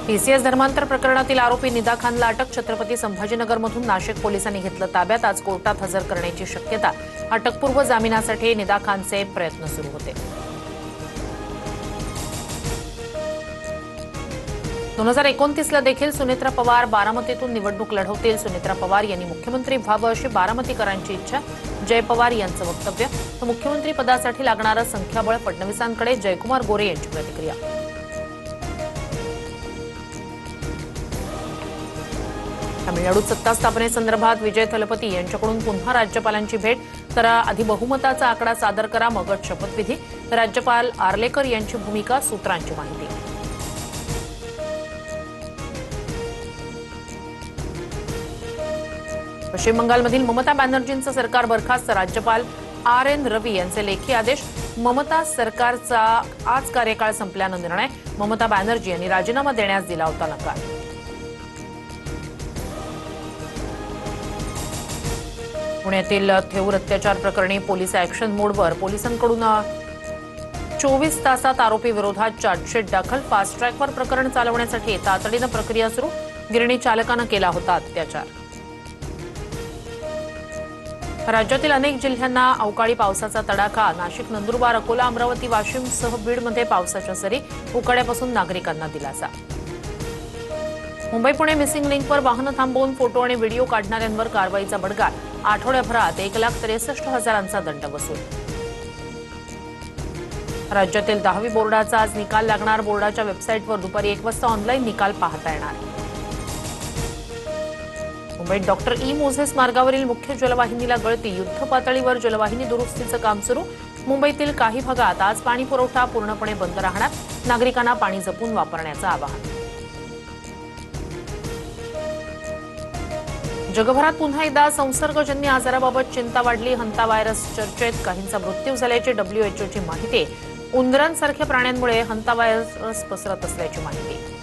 PCS धर्मांतर प्रकरणातील आरोपी निदा खानला अटक. छत्रपती संभाजीनगरमधून नाशिक पोलिसांनी घेतलं ताब्यात. आज कोर्टात हजर करण्याची शक्यता. अटकपूर्व जामिनासाठी निदा खानचे प्रयत्न सुरू होते. 2029ला देखील सुनेत्रा पवार बारामतीतून निवडणूक लढवतील. सुनेत्रा पवार यांनी मुख्यमंत्री व्हावं अशी बारामतीकरांची इच्छा. जय पवार यांचं वक्तव्य. तर मुख्यमंत्री पदासाठी लागणारं संख्याबळ फडणवीसांकडे. जयकुमार गोरे यांची प्रतिक्रिया. तामिळनाडूत सत्ता स्थापनेसंदर्भात विजय थलपती यांच्याकडून पुन्हा राज्यपालांची भेट. तर आधी बहुमताचा आकडा सादर करा, मगच शपथविधी. राज्यपाल आर्लेकर यांची भूमिका. सूत्रांची माहिती. पश्चिम बंगालमधील ममता बॅनर्जींचं सरकार बरखास्त. राज्यपाल RN रवी यांचे लेखी आदेश. ममता सरकारचा आज कार्यकाळ संपल्यानं निर्णय. ममता बॅनर्जी यांनी राजीनामा देण्यास दिला होता नकार. पुण्यातील थेऊर अत्याचार प्रकरणी पोलीस ऍक्शन मोडवर. पोलिसांकडून 24 तासात आरोपी विरोधात चार्जशीट दाखल. फास्ट ट्रॅकवर प्रकरण चालवण्यासाठी तातडीनं प्रक्रिया सुरू. गिरणी चालकानं केला होता अत्याचार. राज्यातील अनेक जिल्ह्यांना अवकाळी पावसाचा तडाखा. नाशिक, नंदुरबार, अकोला, अमरावती, वाशिमसह बीडमध्ये पावसाच्या सरी. उकाड्यापासून नागरिकांना दिलासा. मुंबई पुणे मिसिंग लिंकवर वाहनं थांबवून फोटो आणि व्हिडिओ काढणाऱ्यांवर कारवाईचा बडगा. आठवड्याभरात 1,63,000चा दंड वसूल. राज्यातील 10वी बोर्डाचा आज निकाल लागणार. बोर्डाच्या वेबसाईटवर दुपारी 1 वाजता ऑनलाईन निकाल पाहता येणार. मुंबईत डॉक्टर ई मोझेस मार्गावरील मुख्य जलवाहिनीला गळती. युद्ध पातळीवर जलवाहिनी दुरुस्तीचं काम सुरू. मुंबईतील काही भागात आज पाणी पुरवठा पूर्णपणे बंद राहणार. नागरिकांना पाणी जपून वापरण्याचं आवाहन. जगभरात पुन्हा एकदा संसर्गजन्य आजाराबाबत चिंता वाढली. हंता व्हायरस चर्चेत. काहींचा मृत्यू झाल्याची WHOची माहिती. उंदरांसारख्या प्राण्यांमुळे हंता व्हायरस पसरत असल्याची माहिती.